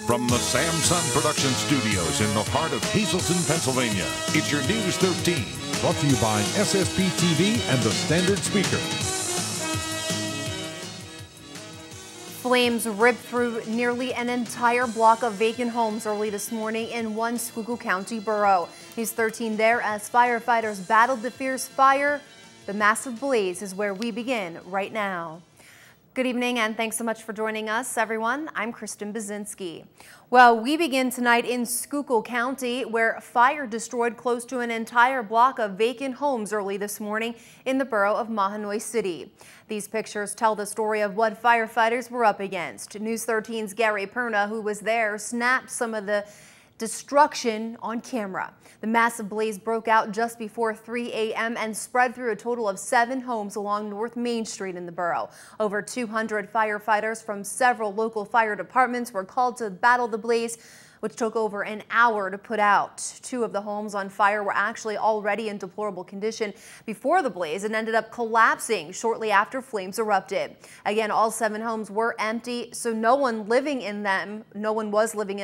From the Samsung Production Studios in the heart of Hazleton, Pennsylvania, it's your News 13. Brought to you by SSP TV and the Standard Speaker. Flames ripped through nearly an entire block of vacant homes early this morning in one Schuylkill County borough. News 13 there as firefighters battled the fierce fire. The massive blaze is where we begin right now. Good evening and thanks so much for joining us, everyone. I'm Kristen Bazinski. Well, we begin tonight in Schuylkill County, where fire destroyed close to an entire block of vacant homes early this morning in the borough of Mahanoy City. These pictures tell the story of what firefighters were up against. News 13's Gary Perna, who was there, snapped some of the destruction on camera. The massive blaze broke out just before 3 a.m. and spread through a total of 7 homes along North Main Street in the borough. Over 200 firefighters from several local fire departments were called to battle the blaze, which took over an hour to put out. 2 of the homes on fire were actually already in deplorable condition before the blaze and ended up collapsing shortly after flames erupted. Again, all 7 homes were empty, so no one was living in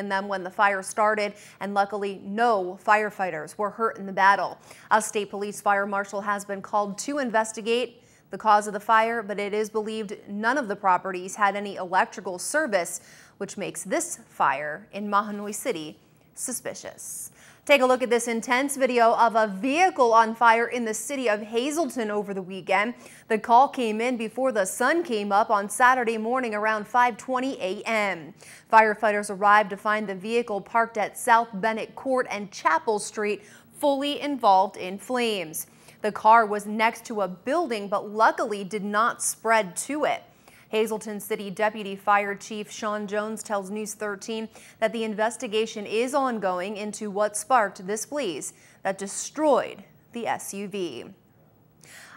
them when the fire started, and luckily no firefighters were hurt in the battle. A state police fire marshal has been called to investigate the cause of the fire, but it is believed none of the properties had any electrical service, which makes this fire in Mahanoy City suspicious. Take a look at this intense video of a vehicle on fire in the city of Hazleton over the weekend. The call came in before the sun came up on Saturday morning around 5:20 a.m. Firefighters arrived to find the vehicle parked at South Bennett Court and Chapel Street fully involved in flames. The car was next to a building, but luckily did not spread to it. Hazleton City Deputy Fire Chief Sean Jones tells News 13 that the investigation is ongoing into what sparked this blaze that destroyed the SUV.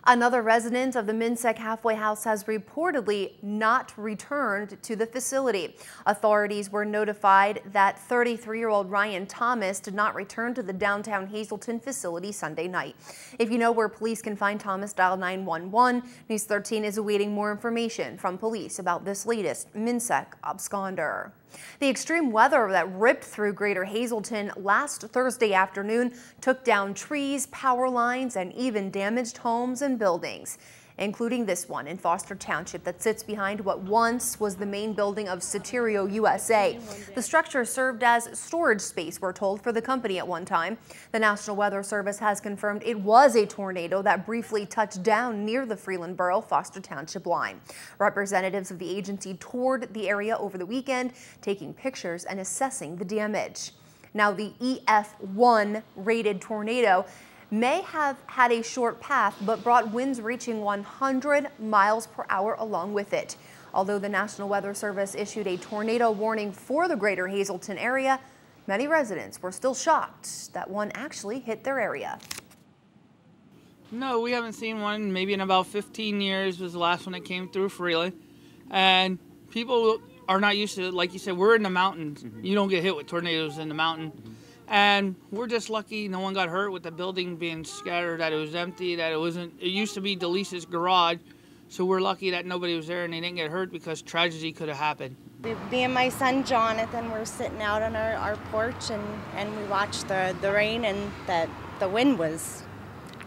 Another resident of the Misc halfway house has reportedly not returned to the facility. Authorities were notified that 33-year-old Ryan Thomas did not return to the downtown Hazleton facility Sunday night. If you know where police can find Thomas, dial 911. News 13 is awaiting more information from police about this latest Misc absconder. The extreme weather that ripped through Greater Hazleton last Thursday afternoon took down trees, power lines, and even damaged homes and buildings, including this one in Foster Township that sits behind what once was the main building of Soterio USA. The structure served as storage space, we're told, for the company at one time. The National Weather Service has confirmed it was a tornado that briefly touched down near the Freeland Borough Foster Township line. Representatives of the agency toured the area over the weekend, taking pictures and assessing the damage. Now, the EF1 rated tornado may have had a short path, but brought winds reaching 100 miles per hour along with it. Although the National Weather Service issued a tornado warning for the Greater Hazleton area, many residents were still shocked that one actually hit their area. No, we haven't seen one. Maybe in about 15 years was the last one that came through Freeland. And people are not used to it. Like you said, we're in the mountains. You don't get hit with tornadoes in the mountain. And we're just lucky no one got hurt with the building being scattered, that it was empty, that it used to be Delisa's garage. So we're lucky that nobody was there and they didn't get hurt because tragedy could have happened. Me and my son Jonathan were sitting out on our porch and we watched the rain, and the wind was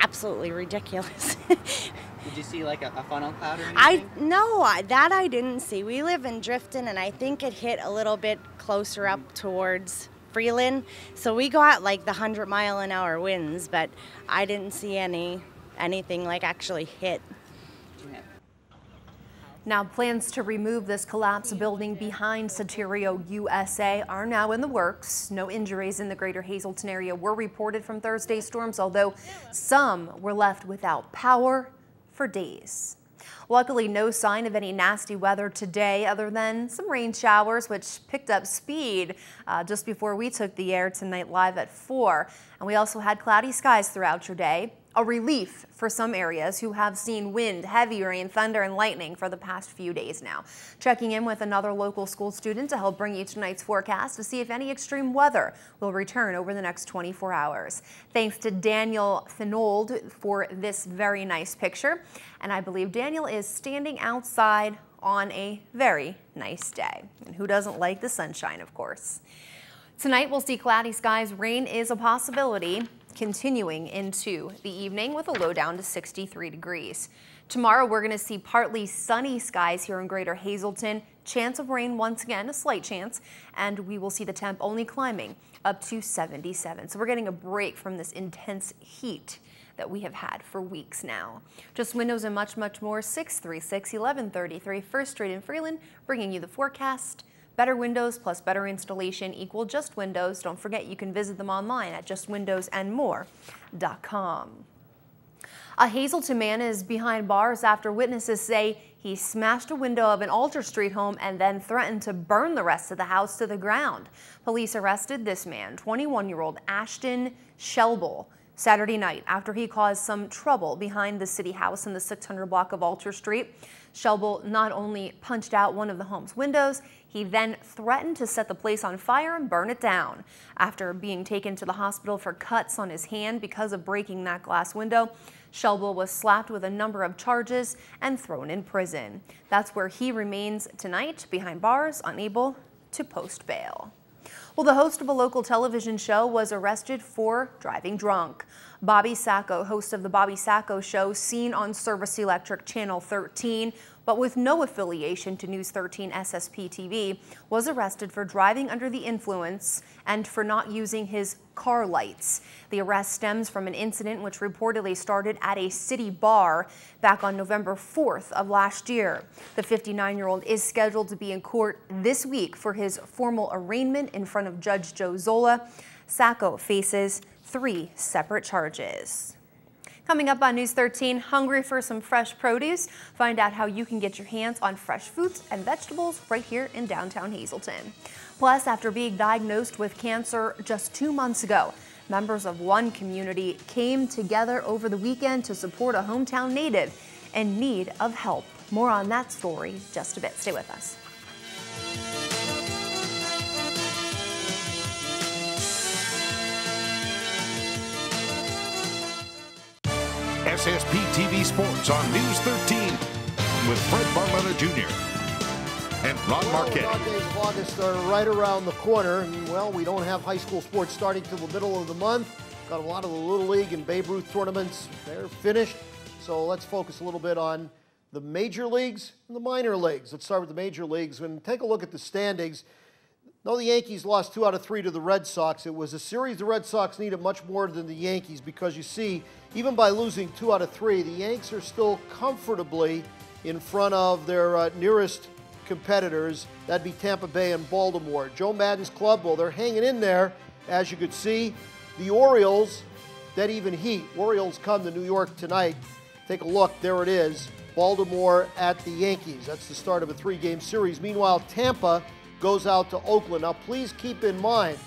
absolutely ridiculous. Did you see like a funnel cloud or anything? No, that I didn't see. We live in Drifton, and I think it hit a little bit closer up towards Freeland, so we got like the 100-mile-an-hour winds, but I didn't see anything like actually hit. Now, plans to remove this collapsed building behind Soterio USA are now in the works. No injuries in the Greater Hazleton area were reported from Thursday's storms, although some were left without power for days. Luckily, no sign of any nasty weather today other than some rain showers, which picked up speed just before we took the air tonight live at 4. And we also had cloudy skies throughout your day. A relief for some areas who have seen wind, heavy rain, thunder, and lightning for the past few days now. Checking in with another local school student to help bring you tonight's forecast to see if any extreme weather will return over the next 24 hours. Thanks to Daniel Finold for this very nice picture. And I believe Daniel is standing outside on a very nice day. And who doesn't like the sunshine, of course? Tonight we'll see cloudy skies. Rain is a possibility, continuing into the evening with a low down to 63 degrees. Tomorrow we're going to see partly sunny skies here in Greater Hazleton. Chance of rain once again, a slight chance, and we will see the temp only climbing up to 77. So we're getting a break from this intense heat that we have had for weeks now. Just windows and much, much more. 636-1133 First Street in Freeland, bringing you the forecast. Better windows plus better installation equal Just Windows. Don't forget you can visit them online at justwindowsandmore.com. A Hazleton man is behind bars after witnesses say he smashed a window of an Alter Street home and then threatened to burn the rest of the house to the ground. Police arrested this man, 21-year-old Ashton Shelble, Saturday night after he caused some trouble behind the city house in the 600 block of Alter Street. Shelble not only punched out one of the home's windows, he then threatened to set the place on fire and burn it down. After being taken to the hospital for cuts on his hand because of breaking that glass window, Shelble was slapped with a number of charges and thrown in prison. That's where he remains tonight, behind bars, unable to post bail. Well, the host of a local television show was arrested for driving drunk. Bobby Sacco, host of the Bobby Sacco Show, seen on Service Electric Channel 13, but with no affiliation to News 13 SSP TV, was arrested for driving under the influence and for not using his car lights. The arrest stems from an incident which reportedly started at a city bar back on November 4th of last year. The 59-year-old is scheduled to be in court this week for his formal arraignment in front of Judge Joe Zola. Sacco faces 3 separate charges. Coming up on News 13, hungry for some fresh produce? Find out how you can get your hands on fresh fruits and vegetables right here in downtown Hazleton. Plus, after being diagnosed with cancer just 2 months ago, members of one community came together over the weekend to support a hometown native in need of help. More on that story just a bit. Stay with us. SSP TV Sports on News 13 with Fred Barletta Jr. and Ron Marquette. The days of August are right around the corner, and well, we don't have high school sports starting till the middle of the month. Got a lot of the Little League and Babe Ruth tournaments, they're finished. So let's focus a little bit on the major leagues and the minor leagues. Let's start with the major leagues and take a look at the standings. Though the Yankees lost 2 out of 3 to the Red Sox, it was a series the Red Sox needed much more than the Yankees, because you see, even by losing 2 out of 3, the Yanks are still comfortably in front of their nearest competitors. That'd be Tampa Bay and Baltimore. Joe Maddon's club, well, they're hanging in there, as you could see. The Orioles, dead even heat. Orioles come to New York tonight. Take a look, there it is. Baltimore at the Yankees. That's the start of a 3-game series. Meanwhile, Tampa goes out to Oakland. Now, please keep in mind,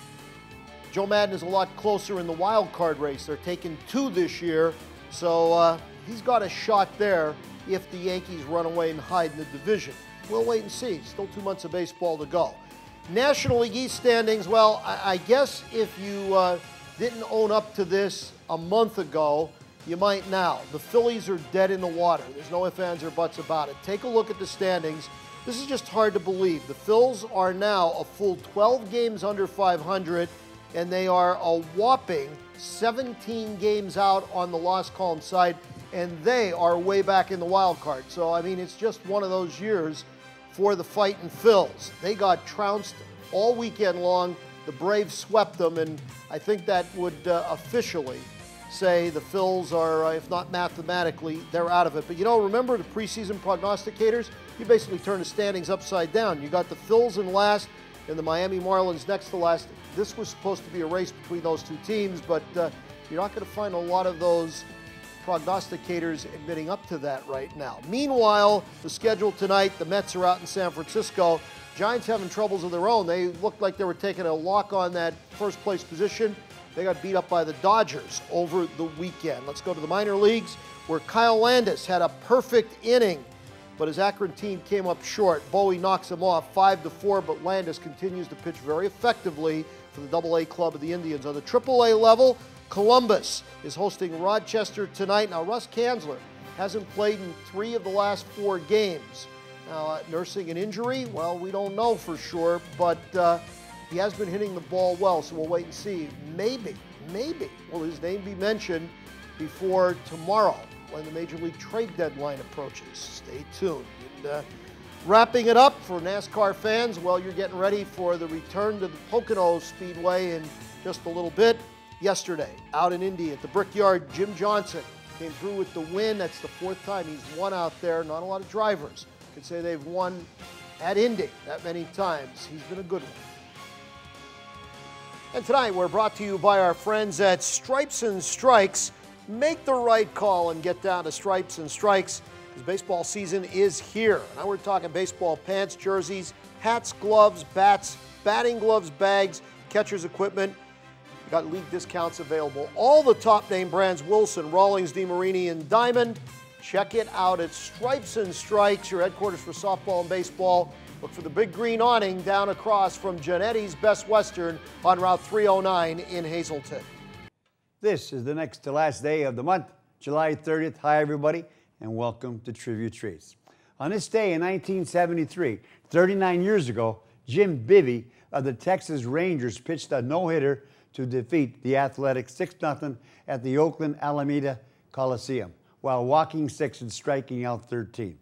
Joe Maddon is a lot closer in the wild card race. They're taking 2 this year, so he's got a shot there if the Yankees run away and hide in the division. We'll wait and see. Still 2 months of baseball to go. National League East standings, well, I guess if you didn't own up to this a month ago, you might now. The Phillies are dead in the water. There's no ifs, ands, or buts about it. Take a look at the standings. This is just hard to believe. The Phils are now a full 12 games under 500, and they are a whopping 17 games out on the loss column side, and they are way back in the wild card. So, I mean, it's just one of those years for the fighting Phils. They got trounced all weekend long. The Braves swept them, and I think that would officially say the Phils are, if not mathematically, they're out of it. But, you know, remember the preseason prognosticators? You basically turn the standings upside down. You got the Phils in last and the Miami Marlins next to last. This was supposed to be a race between those 2 teams, but you're not going to find a lot of those prognosticators admitting up to that right now. Meanwhile, the schedule tonight, the Mets are out in San Francisco. Giants having troubles of their own. They looked like they were taking a lock on that first place position. They got beat up by the Dodgers over the weekend. Let's go to the minor leagues, where Kyle Landis had a perfect inning, but his Akron team came up short. Bowie knocks him off 5-4, but Landis continues to pitch very effectively for the AA club of the Indians. On the AAA level, Columbus is hosting Rochester tonight. Now, Russ Kanzler hasn't played in 3 of the last 4 games. Now, nursing an injury, well, we don't know for sure, but he has been hitting the ball well, so we'll wait and see. Maybe will his name be mentioned before tomorrow when the Major League trade deadline approaches. Stay tuned. And, wrapping it up for NASCAR fans, well, you're getting ready for the return to the Pocono Speedway in just a little bit. Yesterday, out in Indy at the Brickyard, Jim Johnson came through with the win. That's the 4th time he's won out there. Not a lot of drivers can say they've won at Indy that many times. He's been a good one. And tonight we're brought to you by our friends at Stripes and Strikes. Make the right call and get down to Stripes and Strikes, because baseball season is here. Now we're talking baseball pants, jerseys, hats, gloves, bats, batting gloves, bags, catcher's equipment. You got league discounts available. All the top name brands, Wilson, Rawlings, DeMarini, and Diamond. Check it out at Stripes and Strikes, your headquarters for softball and baseball. Look for the big green awning down across from Gianetti's Best Western on Route 309 in Hazleton. This is the next to last day of the month, July 30th. Hi, everybody, and welcome to Trivia Treats. On this day in 1973, 39 years ago, Jim Bivey of the Texas Rangers pitched a no-hitter to defeat the Athletics 6-0 at the Oakland Alameda Coliseum, while walking 6 and striking out 13.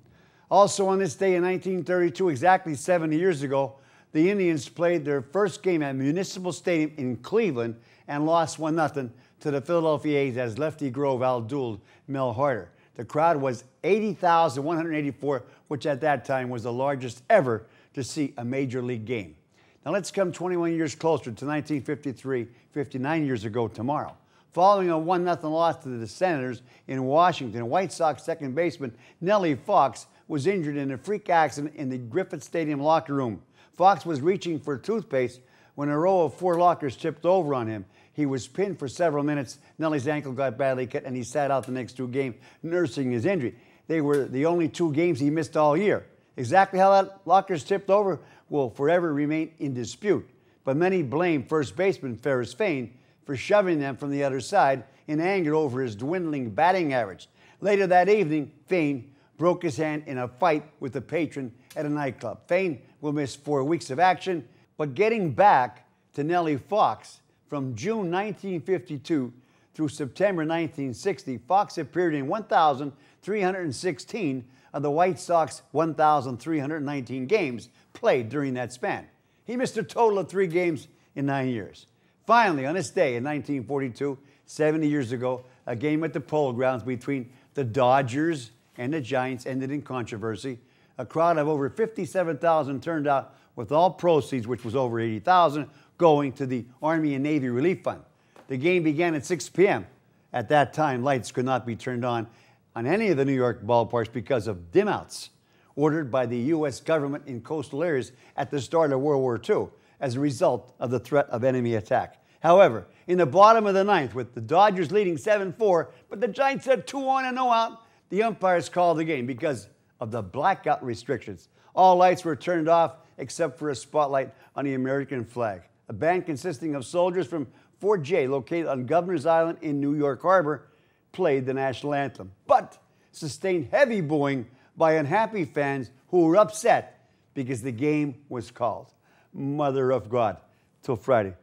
Also on this day in 1932, exactly 70 years ago, the Indians played their first game at Municipal Stadium in Cleveland and lost 1-0 to the Philadelphia A's as Lefty Grove outdueled Mel Harder. The crowd was 80,184, which at that time was the largest ever to see a major league game. Now let's come 21 years closer to 1953, 59 years ago tomorrow. Following a 1-0 loss to the Senators in Washington, White Sox second baseman Nellie Fox was injured in a freak accident in the Griffith Stadium locker room. Fox was reaching for toothpaste when a row of 4 lockers tipped over on him. He was pinned for several minutes. Nellie's ankle got badly cut, and he sat out the next 2 games nursing his injury. They were the only 2 games he missed all year. Exactly how that lockers tipped over will forever remain in dispute, but many blame first baseman Ferris Fain for shoving them from the other side in anger over his dwindling batting average. Later that evening, Fain broke his hand in a fight with a patron at a nightclub. Fain will miss 4 weeks of action, but getting back to Nellie Fox, from June 1952 through September 1960, Fox appeared in 1,316 of the White Sox 1,319 games played during that span. He missed a total of 3 games in 9 years. Finally, on this day in 1942, 70 years ago, a game at the Polo Grounds between the Dodgers and the Giants ended in controversy. A crowd of over 57,000 turned out, with all proceeds, which was over 80,000, going to the Army and Navy Relief Fund. The game began at 6 p.m. At that time, lights could not be turned on any of the New York ballparks because of dim-outs ordered by the U.S. government in coastal areas at the start of World War II as a result of the threat of enemy attack. However, in the bottom of the 9th, with the Dodgers leading 7-4, but the Giants had 2 on and no out, the umpires called the game because of the blackout restrictions. All lights were turned off except for a spotlight on the American flag. A band consisting of soldiers from Fort J, located on Governor's Island in New York Harbor, played the national anthem, but sustained heavy booing by unhappy fans who were upset because the game was called. Mother of God. Till Friday,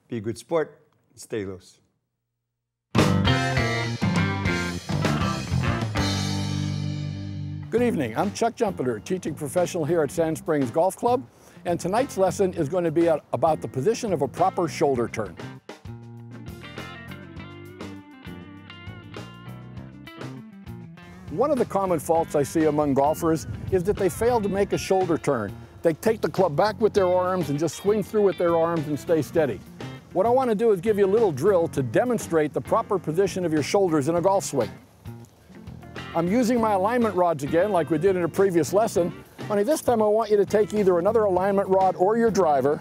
be a good sport and stay loose. Good evening, I'm Chuck Jumpeter, teaching professional here at Sand Springs Golf Club, and tonight's lesson is going to be about the position of a proper shoulder turn. One of the common faults I see among golfers is that they fail to make a shoulder turn. They take the club back with their arms and just swing through with their arms and stay steady. What I want to do is give you a little drill to demonstrate the proper position of your shoulders in a golf swing. I'm using my alignment rods again like we did in a previous lesson. Only this time I want you to take either another alignment rod or your driver,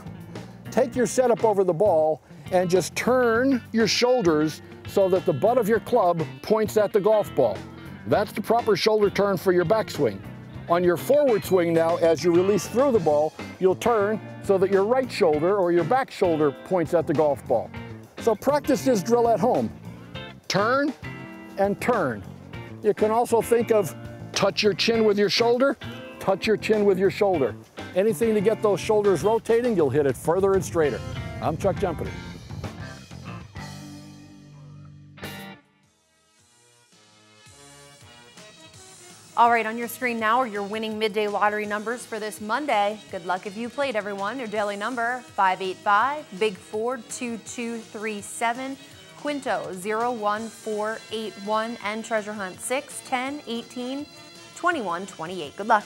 take your setup over the ball, and just turn your shoulders so that the butt of your club points at the golf ball. That's the proper shoulder turn for your backswing. On your forward swing now, as you release through the ball, you'll turn so that your right shoulder or your back shoulder points at the golf ball. So practice this drill at home. Turn and turn. You can also think of touch your chin with your shoulder, touch your chin with your shoulder. Anything to get those shoulders rotating, you'll hit it further and straighter. I'm Chuck Jumpany. All right, on your screen now are your winning midday lottery numbers for this Monday. Good luck if you played, everyone. Your daily number, 585, Big Ford 2237, Quinto 01481, and Treasure Hunt 6, 10, 18, 21, 28. Good luck.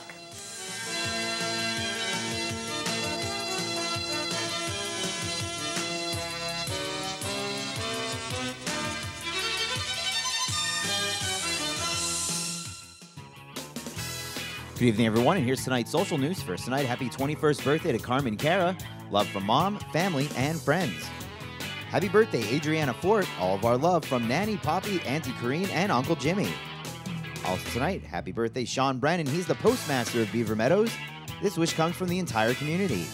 Good evening, everyone, and here's tonight's social news. First tonight, happy 21st birthday to Carmen Cara. Love from mom, family, and friends. Happy birthday, Adriana Fort. All of our love from Nanny, Poppy, Auntie Corrine, and Uncle Jimmy. Also tonight, happy birthday, Sean Brennan. He's the postmaster of Beaver Meadows. This wish comes from the entire community.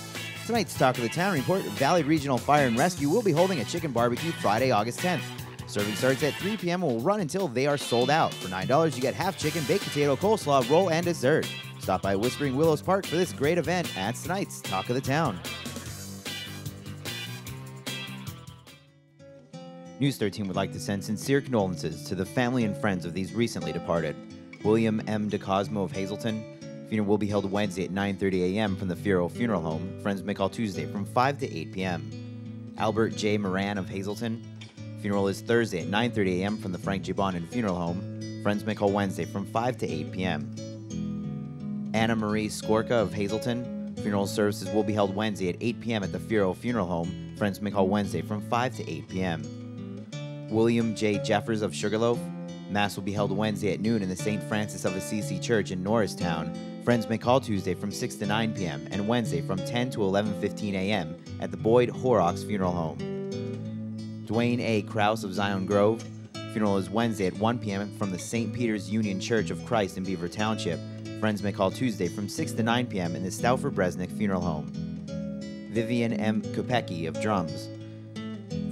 Tonight's Talk of the Town report, Valley Regional Fire and Rescue will be holding a chicken barbecue Friday, August 10th. Serving starts at 3 p.m. and will run until they are sold out. For $9, you get half chicken, baked potato, coleslaw, roll, and dessert. Stop by Whispering Willows Park for this great event at tonight's Talk of the Town. News 13 would like to send sincere condolences to the family and friends of these recently departed. William M. DeCosmo of Hazleton. Funeral will be held Wednesday at 9:30 a.m. from the Firo Funeral Home. Friends may call Tuesday from 5 to 8 p.m. Albert J. Moran of Hazleton. Funeral is Thursday at 9:30 a.m. from the Frank J. Bonin Funeral Home. Friends may call Wednesday from 5 to 8 p.m. Anna Marie Skorka of Hazleton. Funeral services will be held Wednesday at 8 p.m. at the Firo Funeral Home. Friends may call Wednesday from 5 to 8 p.m. William J. Jeffers of Sugarloaf. Mass will be held Wednesday at noon in the St. Francis of Assisi Church in Norristown. Friends may call Tuesday from 6 to 9 p.m. and Wednesday from 10 to 11:15 a.m. at the Boyd Horrocks Funeral Home. Dwayne A. Krause of Zion Grove. Funeral is Wednesday at 1 p.m. from the St. Peter's Union Church of Christ in Beaver Township. Friends may call Tuesday from 6 to 9 p.m. in the Stauffer Bresnik Funeral Home. Vivian M. Kopecki of Drums.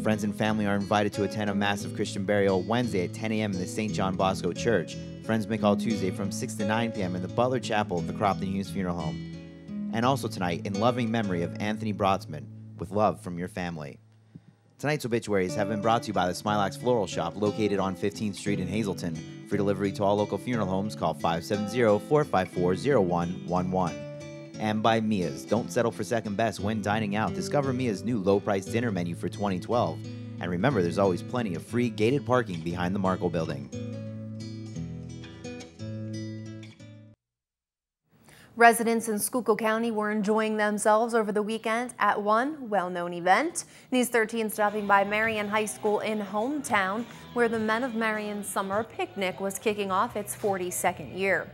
Friends and family are invited to attend a massive Christian burial Wednesday at 10 a.m. in the St. John Bosco Church. Friends may call Tuesday from 6 to 9 p.m. in the Butler Chapel of the Cropton Hughes Funeral Home. And also tonight, in loving memory of Anthony Brotzman, with love from your family. Tonight's obituaries have been brought to you by the Smilax Floral Shop located on 15th Street in Hazleton. For delivery to all local funeral homes, call 570-454-0111. And by Mia's. Don't settle for second best when dining out. Discover Mia's new low-price dinner menu for 2012. And remember, there's always plenty of free gated parking behind the Markle Building. Residents in Schuylkill County were enjoying themselves over the weekend at one well-known event. News 13 stopping by Marion High School in Hometown, where the Men of Marion Summer Picnic was kicking off its 42nd year.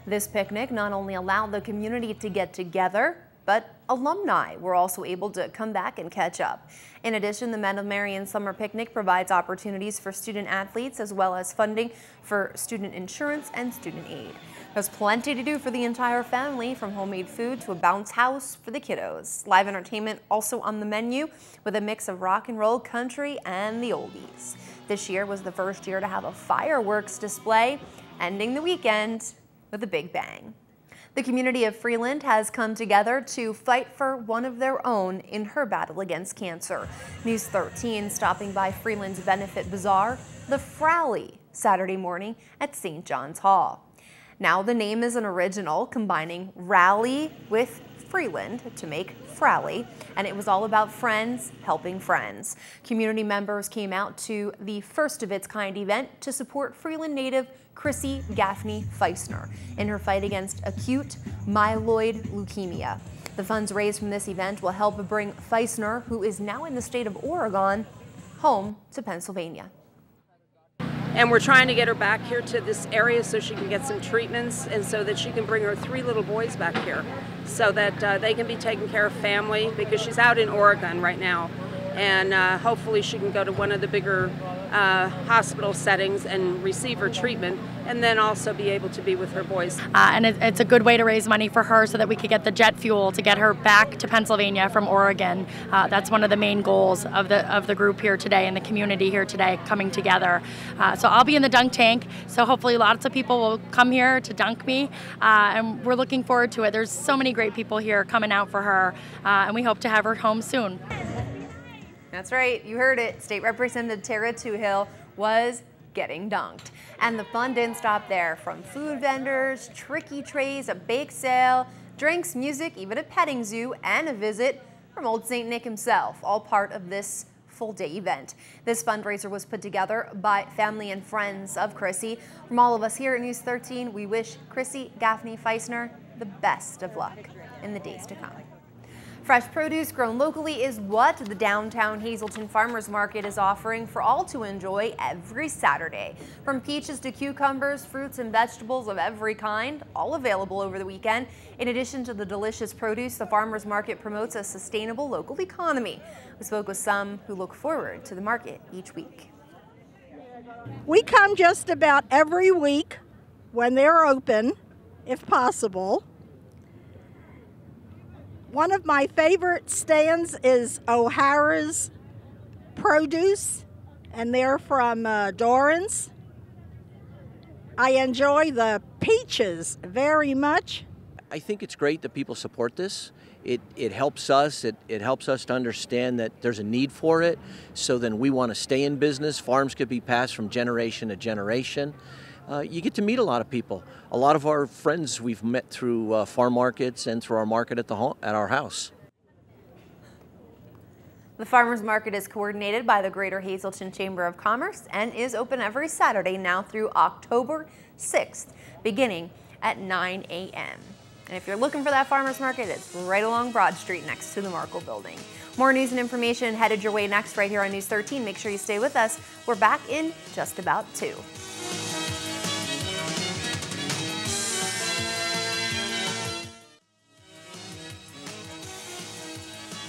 This picnic not only allowed the community to get together, but alumni were also able to come back and catch up. In addition, the Men of Marion Summer Picnic provides opportunities for student athletes as well as funding for student insurance and student aid. There's plenty to do for the entire family, from homemade food to a bounce house for the kiddos. Live entertainment also on the menu with a mix of rock and roll, country, and the oldies. This year was the first year to have a fireworks display, ending the weekend with a big bang. The community of Freeland has come together to fight for one of their own in her battle against cancer. News 13 stopping by Freeland's Benefit Bazaar, the Frally, Saturday morning at St. John's Hall. Now the name is an original, combining rally with Freeland to make Frally, and it was all about friends helping friends. Community members came out to the first of its kind event to support Freeland native Chrissy Gaffney Feisner in her fight against acute myeloid leukemia. The funds raised from this event will help bring Feisner, who is now in the state of Oregon, home to Pennsylvania. And we're trying to get her back here to this area so she can get some treatments and so that she can bring her 3 little boys back here so that they can be taking care of family, because she's out in Oregon right now. And hopefully she can go to one of the bigger hospital settings and receive her treatment, and then also be able to be with her boys. And it's a good way to raise money for her so that we could get the jet fuel to get her back to Pennsylvania from Oregon. That's one of the main goals of the group here today and the community here today coming together. So I'll be in the dunk tank, so hopefully lots of people will come here to dunk me, and we're looking forward to it. There's so many great people here coming out for her, and we hope to have her home soon. That's right, you heard it. State Representative Tara Toohill was getting dunked. And the fun didn't stop there. From food vendors, tricky trays, a bake sale, drinks, music, even a petting zoo, and a visit from Old St. Nick himself, all part of this full-day event. This fundraiser was put together by family and friends of Chrissy. From all of us here at News 13, we wish Chrissy Gaffney Feisner the best of luck in the days to come. Fresh produce grown locally is what the downtown Hazleton Farmers Market is offering for all to enjoy every Saturday. From peaches to cucumbers, fruits and vegetables of every kind, all available over the weekend. In addition to the delicious produce, the Farmers Market promotes a sustainable local economy. We spoke with some who look forward to the market each week. We come just about every week when they're open, if possible. One of my favorite stands is O'Hara's Produce, and they're from Doran's. I enjoy the peaches very much. I think it's great that people support this. It helps us. It helps us to understand that there's a need for it. So then we want to stay in business. Farms could be passed from generation to generation. You get to meet a lot of people. A lot of our friends we've met through farm markets and through our market at our house. The Farmers Market is coordinated by the Greater Hazleton Chamber of Commerce and is open every Saturday now through October 6th, beginning at 9 a.m. And if you're looking for that Farmers Market, it's right along Broad Street next to the Markle Building. More news and information headed your way next right here on News 13. Make sure you stay with us. We're back in just about 2.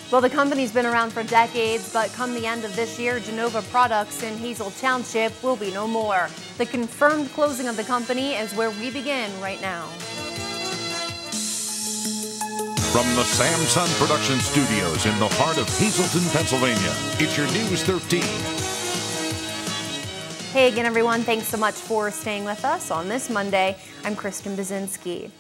Well, the company's been around for decades, but come the end of this year, Genova Products in Hazel Township will be no more. The confirmed closing of the company is where we begin right now. From the Samson Production Studios in the heart of Hazleton, Pennsylvania, it's your News 13. Hey again, everyone. Thanks so much for staying with us on this Monday. I'm Kristen Bazinski.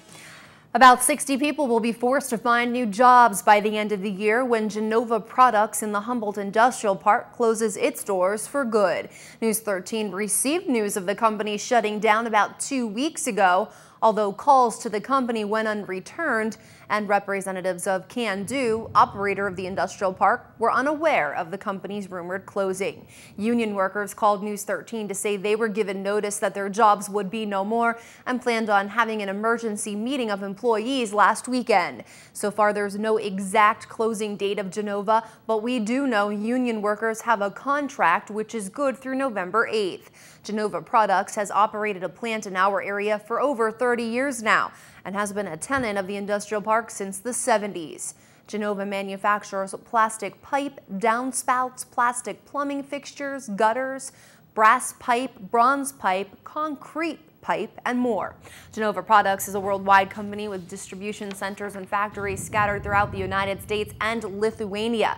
About 60 people will be forced to find new jobs by the end of the year when Genova Products in the Humboldt Industrial Park closes its doors for good. News 13 received news of the company shutting down about 2 weeks ago, although calls to the company went unreturned, and representatives of Can Do, operator of the industrial park, were unaware of the company's rumored closing. Union workers called News 13 to say they were given notice that their jobs would be no more and planned on having an emergency meeting of employees last weekend. So far, there's no exact closing date of Genova, but we do know union workers have a contract which is good through November 8th. Genova Products has operated a plant in our area for over 30 years now and has been a tenant of the industrial park since the 70s. Genova manufactures plastic pipe, downspouts, plastic plumbing fixtures, gutters, brass pipe, bronze pipe, concrete pipe, and more. Genova Products is a worldwide company with distribution centers and factories scattered throughout the United States and Lithuania.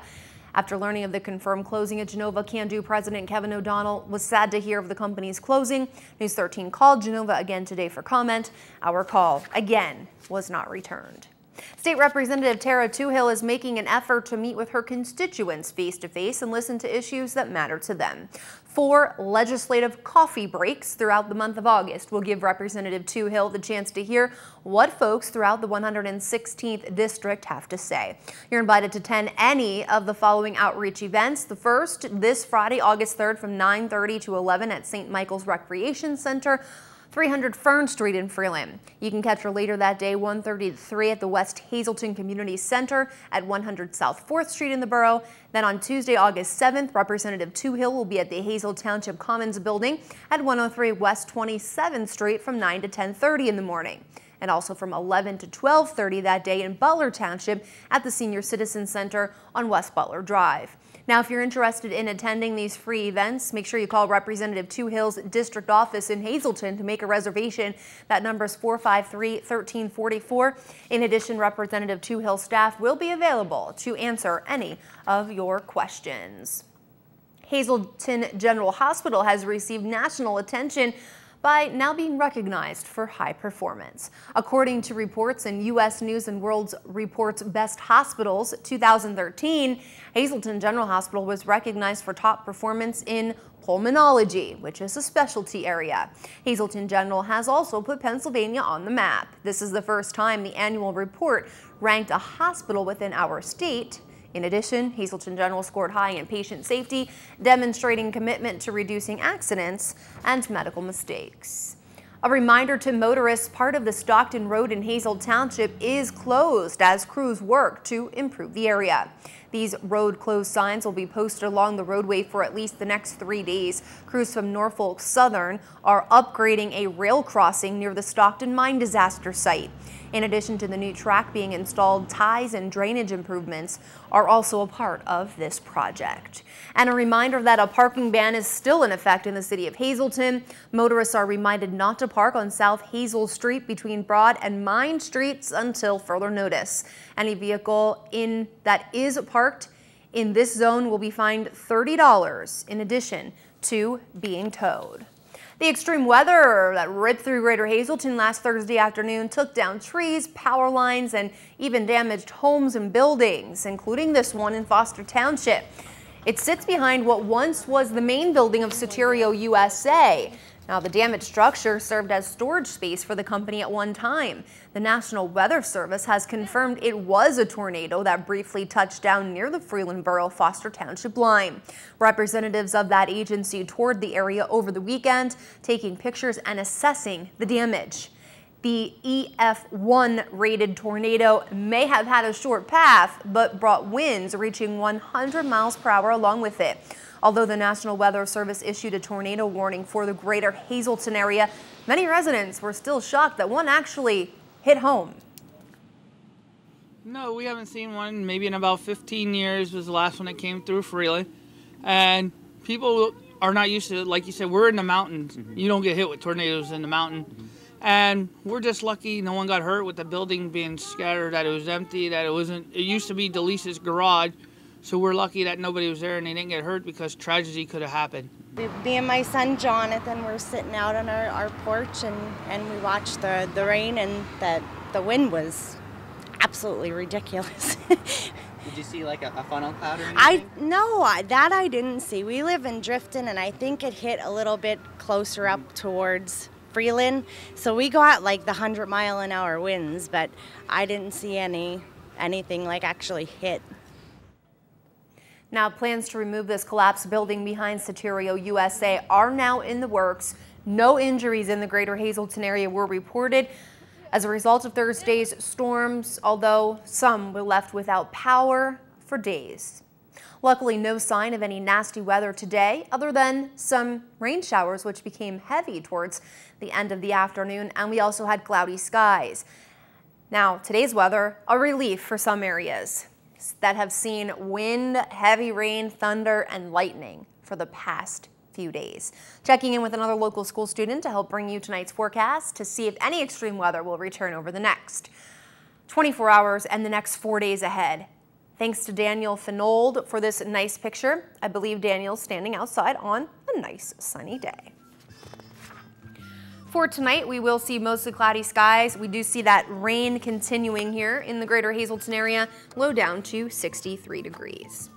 After learning of the confirmed closing at Genova, Can Do President Kevin O'Donnell was sad to hear of the company's closing. News 13 called Genova again today for comment. Our call, again, was not returned. State Representative Tara Toohill is making an effort to meet with her constituents face-to-face and listen to issues that matter to them. 4 legislative coffee breaks throughout the month of August will give Representative Toohill the chance to hear what folks throughout the 116th district have to say. You're invited to attend any of the following outreach events. The first, this Friday, August 3rd from 9:30 to 11 at St. Michael's Recreation Center, 300 Fern Street in Freeland. You can catch her later that day, 1:30 to 3 at the West Hazleton Community Center at 100 South 4th Street in the borough. Then on Tuesday, August 7th, Representative Toohill will be at the Hazel Township Commons building at 103 West 27th Street from 9 to 10:30 in the morning. And also from 11 to 12:30 that day in Butler Township at the Senior Citizen Center on West Butler Drive. Now, if you're interested in attending these free events, make sure you call Representative Two Hills District Office in Hazleton to make a reservation. That number is 453-1344. In addition, Representative Two Hills staff will be available to answer any of your questions. Hazleton General Hospital has received national attention by now being recognized for high performance. According to reports in U.S. News & World Report's Best Hospitals 2013, Hazleton General Hospital was recognized for top performance in pulmonology, which is a specialty area. Hazleton General has also put Pennsylvania on the map. This is the first time the annual report ranked a hospital within our state. In addition, Hazleton General scored high in patient safety, demonstrating commitment to reducing accidents and medical mistakes. A reminder to motorists, part of the Stockton Road in Hazel Township is closed as crews work to improve the area. These road closed signs will be posted along the roadway for at least the next 3 days. Crews from Norfolk Southern are upgrading a rail crossing near the Stockton mine disaster site. In addition to the new track being installed, ties and drainage improvements are also a part of this project. And a reminder that a parking ban is still in effect in the city of Hazleton. Motorists are reminded not to park on South Hazel Street between Broad and Mine Streets until further notice. Any vehicle that is parked in this zone will be fined $30 in addition to being towed. The extreme weather that ripped through Greater Hazleton last Thursday afternoon took down trees, power lines, and even damaged homes and buildings, including this one in Foster Township. It sits behind what once was the main building of Soterio USA. Now, the damaged structure served as storage space for the company at one time. The National Weather Service has confirmed it was a tornado that briefly touched down near the Freeland Foster Township line. Representatives of that agency toured the area over the weekend, taking pictures and assessing the damage. The EF1 rated tornado may have had a short path, but brought winds reaching 100 miles per hour along with it. Although the National Weather Service issued a tornado warning for the Greater Hazleton area, many residents were still shocked that one actually hit home. No, we haven't seen one. Maybe in about 15 years was the last one that came through Freeland. And people are not used to it. Like you said, we're in the mountains. You don't get hit with tornadoes in the mountain. And we're just lucky no one got hurt with the building being scattered, that it was empty, that it used to be Delisa's garage. So we're lucky that nobody was there and they didn't get hurt because tragedy could have happened. Me and my son Jonathan were sitting out on our porch and we watched the rain, and the wind was absolutely ridiculous. Did you see like a funnel cloud or anything? That I didn't see. We live in Drifton, and I think it hit a little bit closer up towards Freeland. So we got like the 100-mile-an-hour winds, but I didn't see anything like actually hit. Now, plans to remove this collapsed building behind Soterio USA are now in the works. No injuries in the Greater Hazleton area were reported as a result of Thursday's storms, although some were left without power for days. Luckily, no sign of any nasty weather today, other than some rain showers, which became heavy towards the end of the afternoon, and we also had cloudy skies. Now, today's weather, a relief for some areas that have seen wind, heavy rain, thunder, and lightning for the past few days. Checking in with another local school student to help bring you tonight's forecast to see if any extreme weather will return over the next 24 hours and the next 4 days ahead. Thanks to Daniel Finold for this nice picture. I believe Daniel's standing outside on a nice sunny day. For tonight, we will see mostly cloudy skies. We do see that rain continuing here in the Greater Hazleton area, low down to 63 degrees.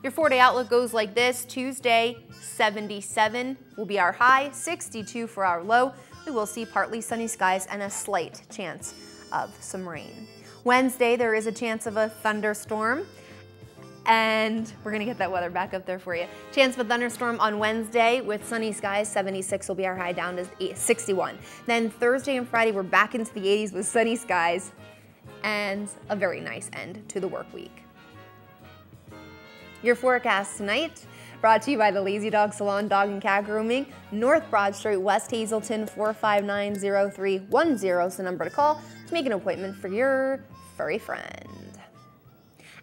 Your 4-day outlook goes like this. Tuesday, 77 will be our high, 62 for our low. We will see partly sunny skies and a slight chance of some rain. Wednesday, there is a chance of a thunderstorm. And we're going to get that weather back up there for you. Chance of a thunderstorm on Wednesday with sunny skies. 76 will be our high, down to 61. Then Thursday and Friday, we're back into the 80s with sunny skies and a very nice end to the work week. Your forecast tonight, brought to you by the Lazy Dog Salon Dog and Cat Grooming, North Broad Street, West Hazleton, 459-0310 is the number to call to make an appointment for your furry friend.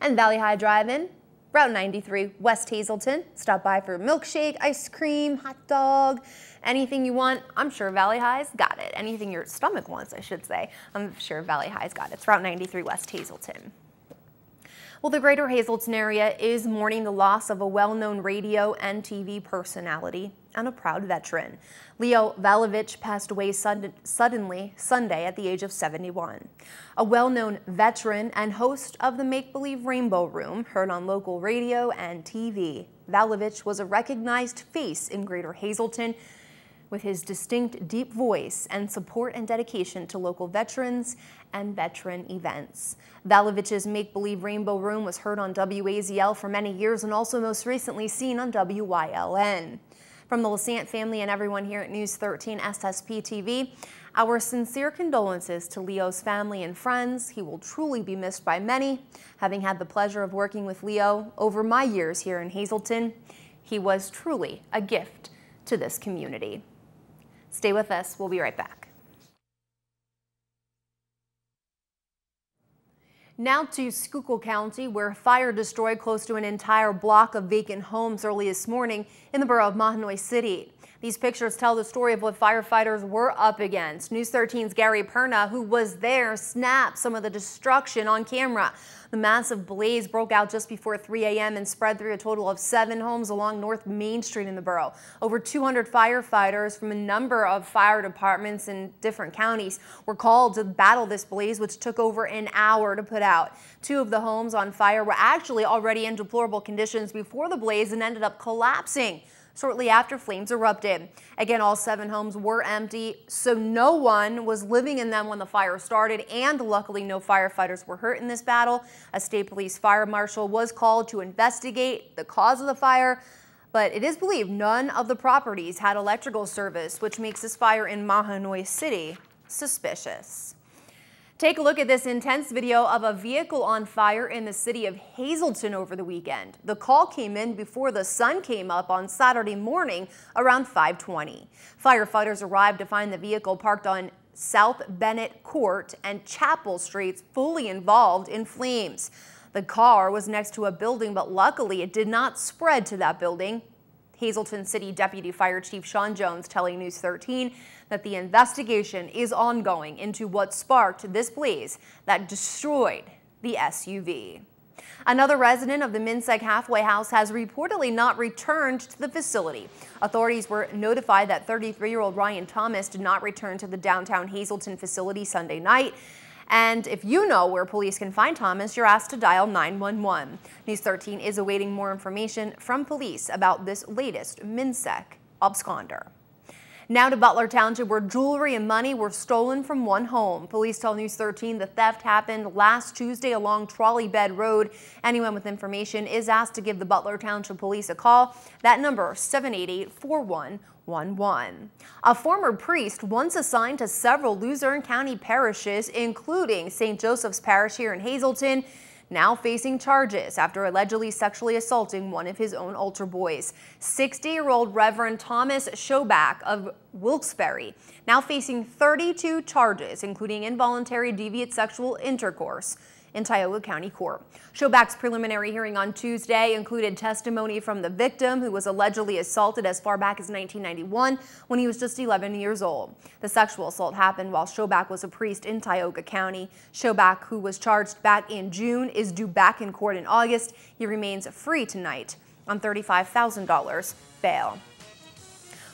And Valley High Drive-In Route 93, West Hazleton. Stop by for milkshake, ice cream, hot dog, anything you want. I'm sure Valley High's got it. Anything your stomach wants, I should say. I'm sure Valley High's got it. It's Route 93, West Hazleton. Well, the greater Hazleton area is mourning the loss of a well-known radio and TV personality and a proud veteran. Leo Valovich passed away suddenly Sunday at the age of 71. A well-known veteran and host of the Make-Believe Rainbow Room, heard on local radio and TV. Valovich was a recognized face in greater Hazleton with his distinct, deep voice and support and dedication to local veterans and veteran events. Valovich's Make-Believe Rainbow Room was heard on WAZL for many years and also most recently seen on WYLN. From the Lasant family and everyone here at News 13 SSP TV, our sincere condolences to Leo's family and friends. He will truly be missed by many. Having had the pleasure of working with Leo over my years here in Hazleton, he was truly a gift to this community. Stay with us. We'll be right back. Now to Schuylkill County, where fire destroyed close to an entire block of vacant homes early this morning in the borough of Mahanoy City. These pictures tell the story of what firefighters were up against. News 13's Gary Perna, who was there, snapped some of the destruction on camera. The massive blaze broke out just before 3 a.m. and spread through a total of 7 homes along North Main Street in the borough. Over 200 firefighters from a number of fire departments in different counties were called to battle this blaze, which took over an hour to put out. 2 of the homes on fire were actually already in deplorable conditions before the blaze and ended up collapsing shortly after flames erupted. Again, all 7 homes were empty, so no one was living in them when the fire started, and luckily no firefighters were hurt in this battle. A state police fire marshal was called to investigate the cause of the fire, but it is believed none of the properties had electrical service, which makes this fire in Mahanoy City suspicious. Take a look at this intense video of a vehicle on fire in the city of Hazleton over the weekend. The call came in before the sun came up on Saturday morning around 5:20. Firefighters arrived to find the vehicle parked on South Bennett Court and Chapel Streets fully involved in flames. The car was next to a building, but luckily it did not spread to that building. Hazleton City Deputy Fire Chief Sean Jones telling News 13 that the investigation is ongoing into what sparked this blaze that destroyed the SUV. Another resident of the Misc halfway house has reportedly not returned to the facility. Authorities were notified that 33-year-old Ryan Thomas did not return to the downtown Hazleton facility Sunday night. And if you know where police can find Thomas, you're asked to dial 911. News 13 is awaiting more information from police about this latest Misc absconder. Now to Butler Township, where jewelry and money were stolen from one home. Police tell News 13 the theft happened last Tuesday along Trolley Bed Road. Anyone with information is asked to give the Butler Township Police a call. That number, 788-4111. A former priest once assigned to several Luzerne County parishes, including St. Joseph's Parish here in Hazleton, now facing charges after allegedly sexually assaulting one of his own altar boys. 60-year-old Reverend Thomas Showback of Wilkes-Barre now facing 32 charges, including involuntary deviant sexual intercourse in Tioga County Court. Showback's preliminary hearing on Tuesday included testimony from the victim, who was allegedly assaulted as far back as 1991 when he was just 11 years old. The sexual assault happened while Showback was a priest in Tioga County. Showback, who was charged back in June, is due back in court in August. He remains free tonight on $35,000 bail.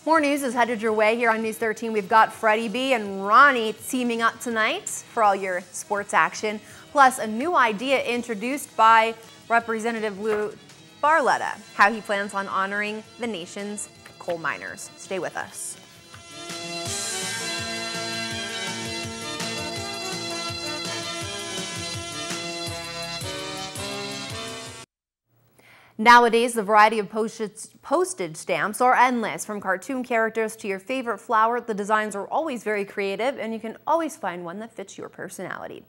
More news is headed your way here on News 13. We've got Freddie B and Ronnie teaming up tonight for all your sports action. Plus, a new idea introduced by Representative Lou Barletta, how he plans on honoring the nation's coal miners. Stay with us. Nowadays, the variety of postage stamps are endless. From cartoon characters to your favorite flower, the designs are always very creative, and you can always find one that fits your personality.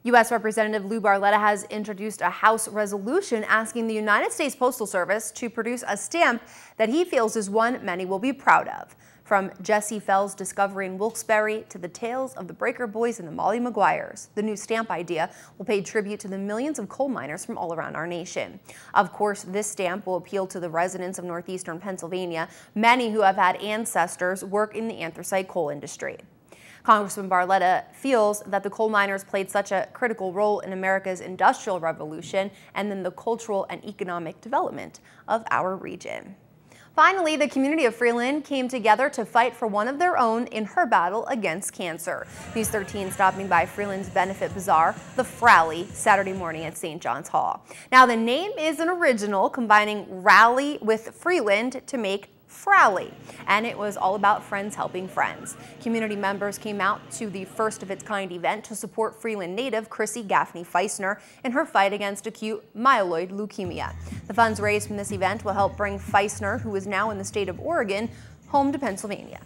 U.S. Representative Lou Barletta has introduced a House resolution asking the United States Postal Service to produce a stamp that he feels is one many will be proud of. From Jesse Fell's Discovery in Wilkes-Barre to the tales of the Breaker Boys and the Molly Maguires, the new stamp idea will pay tribute to the millions of coal miners from all around our nation. Of course, this stamp will appeal to the residents of northeastern Pennsylvania, many who have had ancestors work in the anthracite coal industry. Congressman Barletta feels that the coal miners played such a critical role in America's industrial revolution and in the cultural and economic development of our region. Finally, the community of Freeland came together to fight for one of their own in her battle against cancer. News 13 stopping by Freeland's Benefit Bazaar, the Frally, Saturday morning at St. John's Hall. Now, the name is an original, combining rally with Freeland to make Frally, and it was all about friends helping friends. Community members came out to the first of its kind event to support Freeland native Chrissy Gaffney Feisner in her fight against acute myeloid leukemia. The funds raised from this event will help bring Feisner, who is now in the state of Oregon, home to Pennsylvania.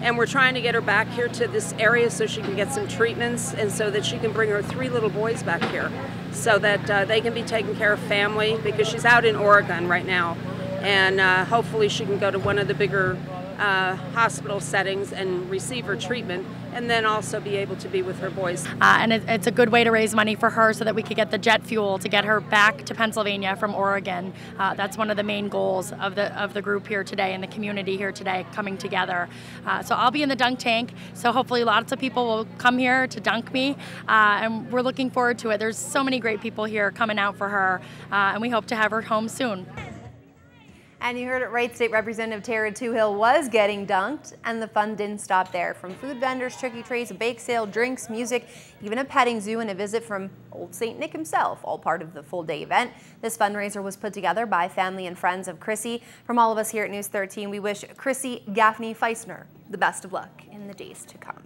And we're trying to get her back here to this area so she can get some treatments and so that she can bring her 3 little boys back here so that they can be taken care of family, because she's out in Oregon right now. And hopefully she can go to one of the bigger hospital settings and receive her treatment, and then also be able to be with her boys. And it's a good way to raise money for her so that we could get the jet fuel to get her back to Pennsylvania from Oregon. That's one of the main goals of the group here today and the community here today coming together. So I'll be in the dunk tank, so hopefully lots of people will come here to dunk me, and we're looking forward to it. There's so many great people here coming out for her, and we hope to have her home soon. And you heard it right, State Representative Tara Toohill was getting dunked, and the fun didn't stop there. From food vendors, tricky trays, a bake sale, drinks, music, even a petting zoo and a visit from Old St. Nick himself, all part of the full-day event. This fundraiser was put together by family and friends of Chrissy. From all of us here at News 13, we wish Chrissy Gaffney Feisner the best of luck in the days to come.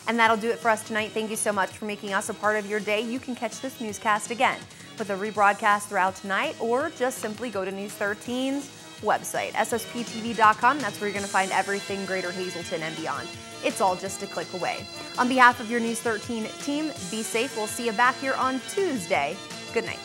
And that'll do it for us tonight. Thank you so much for making us a part of your day. You can catch this newscast again with a rebroadcast throughout tonight, or just simply go to News 13's website, ssptv.com. That's where you're going to find everything Greater Hazleton and beyond. It's all just a click away. On behalf of your News 13 team, be safe. We'll see you back here on Tuesday. Good night.